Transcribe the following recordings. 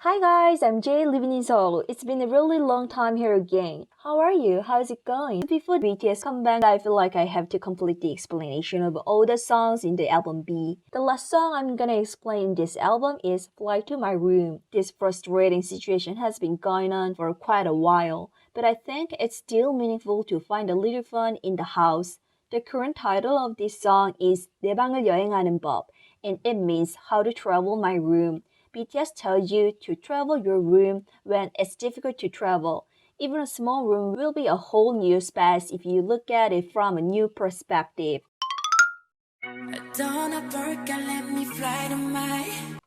Hi guys, I'm Jay living in Seoul. It's been a really long time here again. How are you? How's it going? Before BTS come back, I feel like I have to complete the explanation of all the songs in the album B. The last song I'm gonna explain in this album is Fly to My Room. This frustrating situation has been going on for quite a while, but I think it's still meaningful to find a little fun in the house. The current title of this song is 내 방을 여행하는 법, and it means how to travel my room. BTS tells you to travel your room when it's difficult to travel. Even a small room will be a whole new space if you look at it from a new perspective.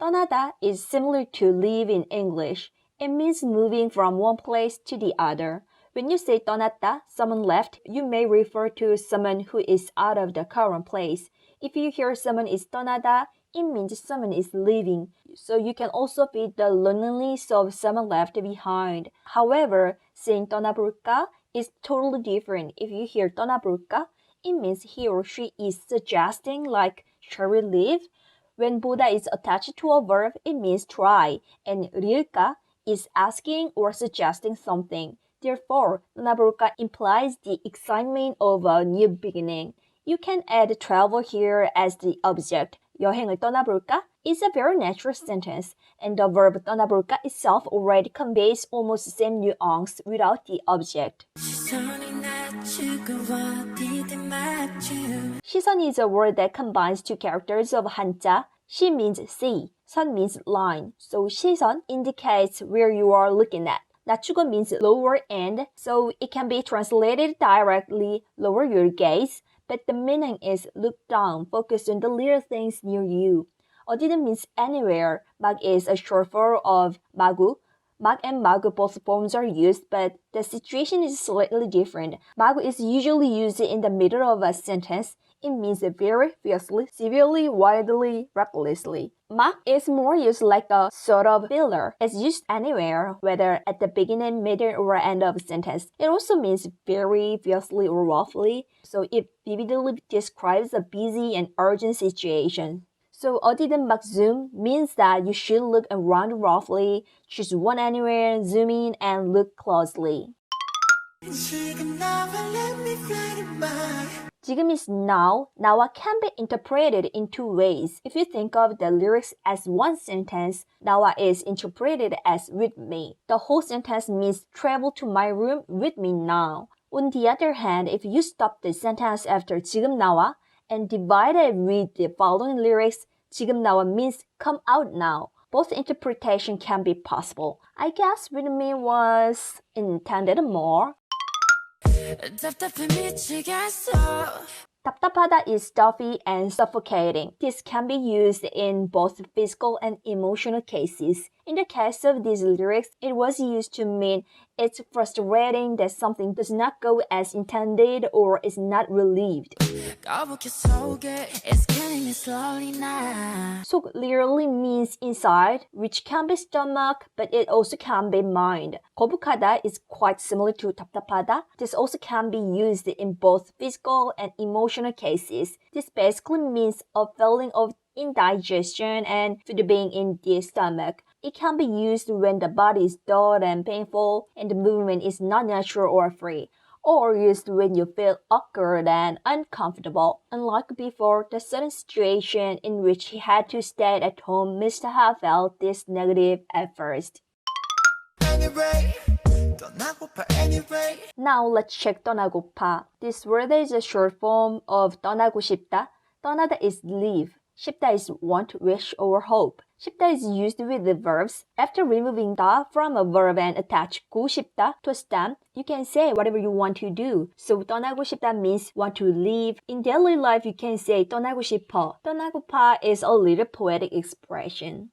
떠나다 is similar to leave in English. It means moving from one place to the other. When you say 떠났다, someone left, you may refer to someone who is out of the current place. If you hear someone is 떠나다, it means someone is leaving. So you can also be the loneliness of someone left behind. However, saying 떠나볼까 is totally different. If you hear 떠나볼까, it means he or she is suggesting like, shall we leave? When 보다 is attached to a verb, it means try. And 릴까 is asking or suggesting something. Therefore, 떠나볼까 implies the excitement of a new beginning. You can add travel here as the object. 여행을 떠나볼까 is a very natural sentence, and the verb 떠나볼까 itself already conveys almost the same nuance without the object. 시선 is a word that combines two characters of 한자. 시 means see, 선 means line, so 시선 indicates where you are looking at. 낮추고 means lower end, so it can be translated directly, lower your gaze, but the meaning is look down, focus on the little things near you. 어디든 means anywhere. 막 is a short form of 마구. 막 and 마구 both forms are used, but the situation is slightly different. 마구 is usually used in the middle of a sentence. It means very fiercely, severely, wildly, recklessly. 막 is more used like a sort of filler. It's used anywhere, whether at the beginning, middle, or end of a sentence. It also means very fiercely or roughly, so it vividly describes a busy and urgent situation. So 어디든 막 zoom means that you should look around roughly, choose one anywhere, zoom in, and look closely. 지금 is now. Now can be interpreted in two ways. If you think of the lyrics as one sentence, now is interpreted as with me. The whole sentence means travel to my room with me now. On the other hand, if you stop the sentence after 지금 나와 and divide it with the following lyrics, 지금 나와 means come out now. Both interpretation can be possible. I guess with me was intended more. 답답하다 is stuffy and suffocating. This can be used in both physical and emotional cases. In the case of these lyrics, it was used to mean it's frustrating that something does not go as intended or is not relieved. 속 literally means inside, which can be stomach, but it also can be mind. 거북하다 is quite similar to 답답하다. This also can be used in both physical and emotional cases. This basically means a feeling of indigestion and food being in the stomach. It can be used when the body is dull and painful and the movement is not natural or free, or used when you feel awkward and uncomfortable. Unlike before, the sudden situation in which he had to stay at home must have felt this negative at first. Now let's check 떠나고파. This word is a short form of 떠나고 싶다. 떠나다 is leave. 싶다 is want, wish, or hope. 싶다 is used with the verbs. After removing 다 from a verb and attach 고 싶다 to a stem, you can say whatever you want to do. So 떠나고 싶다 means want to leave. In daily life, you can say 떠나고 싶어. 떠나고파 is a little poetic expression.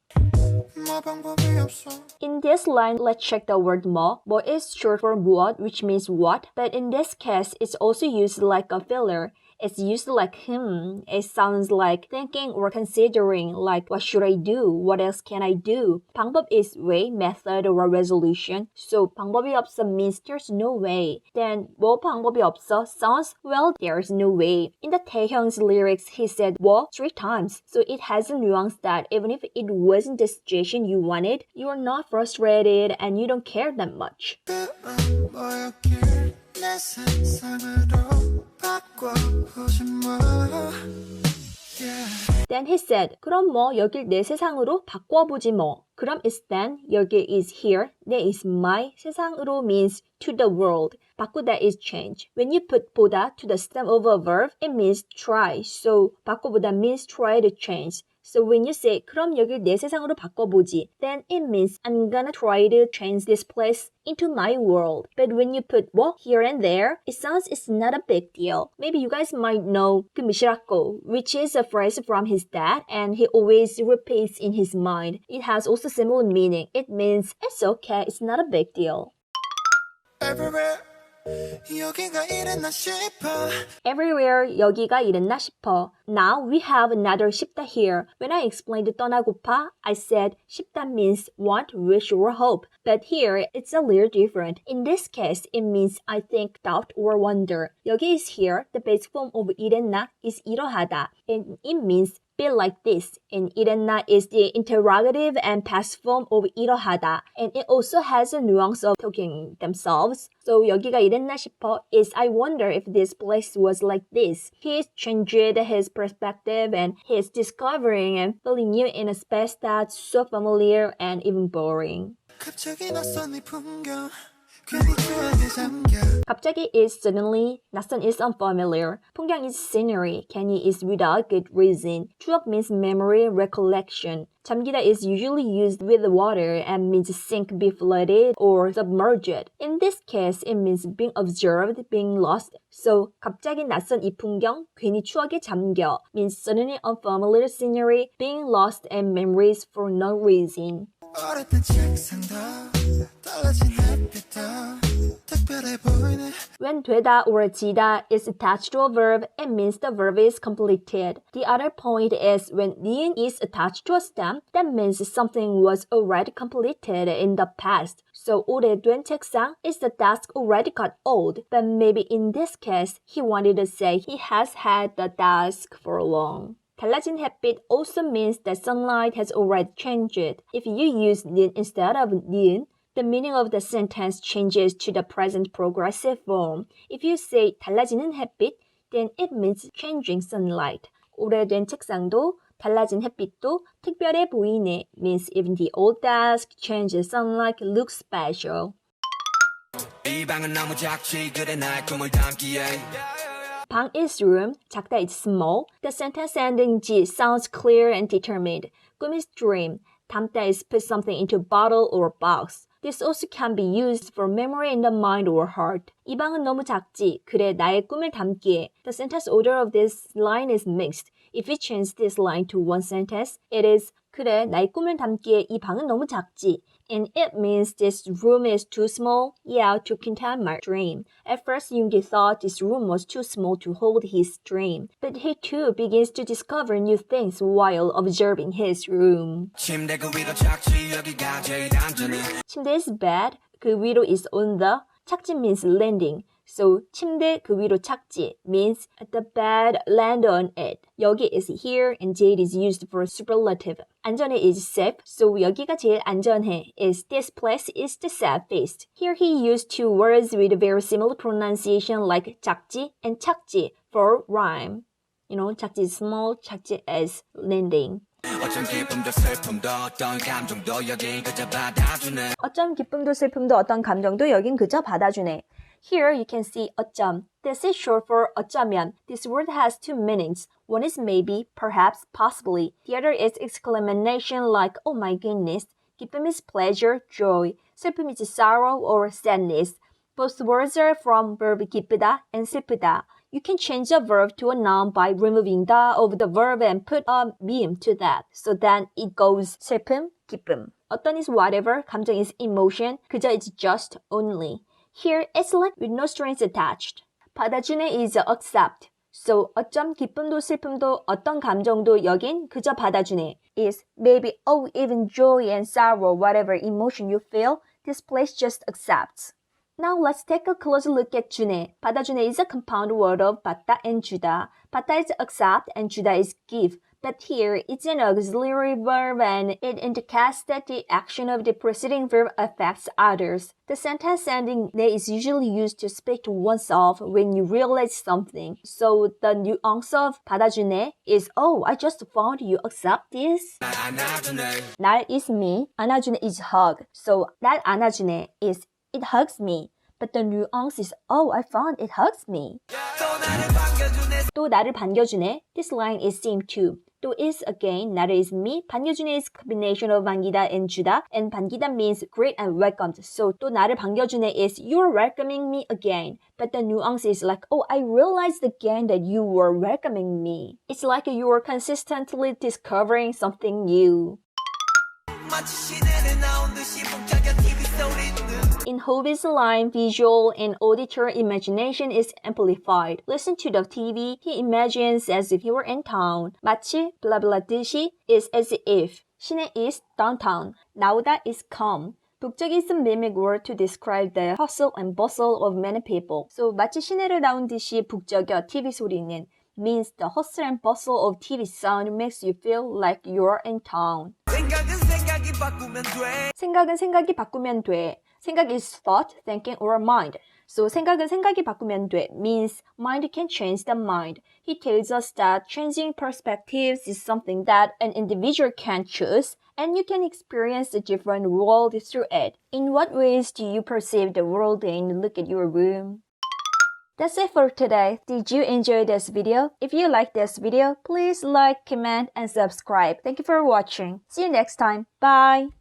In this line, let's check the word 뭐. 뭐 is short for 무엇, which means what, but in this case, it's also used like a filler. It's used like it sounds like thinking or considering like what should I do? What else can I do? 방법 is way, method, or resolution. So 방법이 없어 means there's no way. Then 뭐 방법이 없어 sounds well there's no way. In the Taehyung's lyrics he said 뭐 3 times. So it has a nuance that even if it wasn't the situation you wanted, you are not frustrated and you don't care that much. Then he said, 그럼 뭐 여길 내 세상으로 바꿔보지 뭐. 그럼 is then, 여기 is here, 내 is my, 세상으로 means to the world. 바꾸다 is change. When you put 보다 to the stem of a verb, it means try. So 바꿔보다 means try to change. So when you say 그럼 여길 내 세상으로 바꿔보지, then it means I'm gonna try to change this place into my world. But when you put 뭐 here and there, it sounds it's not a big deal. Maybe you guys might know 그 무시라고, which is a phrase from his dad and he always repeats in his mind. It has also similar meaning. It means it's okay, it's not a big deal. Everywhere 여기가 이랬나 싶어. Now we have another 싶다 here. When I explained 떠나고파, I said 싶다 means want, wish, or hope. But here it's a little different. In this case, it means I think, doubt, or wonder. 여기 is here. The basic form of 이랬나 is 이러하다. And it means be like this. And 이랬나 is the interrogative and past form of 이러하다. And it also has a nuance of talking themselves. So 여기가 이랬나 싶어 is I wonder if this place was like this. He's changed his perspective and he's discovering and feeling new in a space that's so familiar and even boring. 갑자기 is suddenly, 낯선 is unfamiliar, 풍경 is scenery, 괜히 is without good reason, 추억 means memory, recollection, 잠기다 is usually used with water and means sink, be flooded, or submerged. In this case, it means being observed, being lost. So, 갑자기 낯선 이 풍경, 괜히 추억에 잠겨, means suddenly unfamiliar scenery, being lost and memories for no reason. When 되다 or 지다 is attached to a verb, it means the verb is completed. The other point is when 니은 is attached to a stem, that means something was already completed in the past. So 오래된 책상 is the desk already got old, but maybe in this case, he wanted to say he has had the desk for long. 달라진 햇빛 also means that sunlight has already changed. If you use 는 instead of 니은, the meaning of the sentence changes to the present progressive form. If you say 달라지는 햇빛, then it means changing sunlight. 오래된 책상도 달라진 햇빛도 특별해 보이네 means even the old desk changes sunlight looks special. 이 방은 너무 작지 그래 날 꿈을 담기에 방 is room, 작다 is small. The sentence ending G sounds clear and determined. 꿈 is dream. 담다 is put something into a bottle or box. This also can be used for memory in the mind or heart. 이 방은 너무 작지. 그래 나의 꿈을 담기에. The sentence order of this line is mixed. If we change this line to one sentence, it is 그래 나의 꿈을 담기에 이 방은 너무 작지. And it means this room is too small, to contain my dream. At first, Yoongi thought this room was too small to hold his dream. But he too begins to discover new things while observing his room. 침대 is bed, 그 위로 is on the, 착지 means landing. So 침대 그 위로 착지 means the bed land on it. 여기 is here and jade is used for superlative. 안전해 is safe, so 여기가 제일 안전해 is this place is the safest. Here he used two words with very similar pronunciation like 작지 and 착지 for rhyme. You know, 착지 is small, 착지 is landing. 어쩜 기쁨도 슬픔도 어떤 감정도 여긴 그저 받아주네. 어쩜 기쁨도 슬픔도 어떤 감정도 여긴 그저 받아주네. Here you can see 어쩜. This is short for 어쩌면. This word has two meanings. One is maybe, perhaps, possibly. The other is exclamation like, oh my goodness. 기쁨 is pleasure, joy. 슬픔 is sorrow or sadness. Both words are from verb 기쁘다 and 슬프다. You can change the verb to a noun by removing the of the verb and put a meaning to that. So then it goes 슬픔, 기쁨. 어떤 is whatever, 감정 is emotion, 그저 is just, only. Here, it's like with no strings attached. 받아주네 is accept. So 어쩜 기쁨도 슬픔도 어떤 감정도 여긴 그저 받아주네 is maybe even joy and sorrow, whatever emotion you feel, this place just accepts. Now let's take a closer look at 주네. 받아주네 is a compound word of 받다 and 주다. 받다 is accept and 주다 is give. But here it's an auxiliary verb and it indicates that the action of the preceding verb affects others. The sentence ending 네 is usually used to speak to oneself when you realize something. So the nuance of 받아주네 is oh, I just found you accept this. 날 is me, 안아주네 is hug. So 날 안아주네 is it hugs me. But the nuance is oh, I found it hugs me. 또 나를 반겨주네. This line is same too. 또 is again, 나를 is me, 반겨주네 is combination of 반기다 and 주다, and 반기다 means great and welcomed. So 또 나를 반겨주네 is you're welcoming me again. But the nuance is like, oh, I realized again that you were welcoming me. It's like you were consistently discovering something new. In Hovey's line, visual and auditory imagination is amplified. Listen to the TV, he imagines as if he were in town. 마치 blah blah 듯이 is as if. 시내 is downtown. 나오다 is come. 북적이 is a mimic word to describe the hustle and bustle of many people. So 마치 시내를 나온 듯이 북적여 TV 소리는 means the hustle and bustle of TV sound makes you feel like you're in town. 생각은 생각이 바꾸면 돼. 생각 is thought, thinking, or mind. So 생각은 생각이 바꾸면 돼 means mind can change the mind. He tells us that changing perspectives is something that an individual can choose and you can experience a different world through it. In what ways do you perceive the world when you look at your room? That's it for today. Did you enjoy this video? If you like this video, please like, comment, and subscribe. Thank you for watching. See you next time. Bye!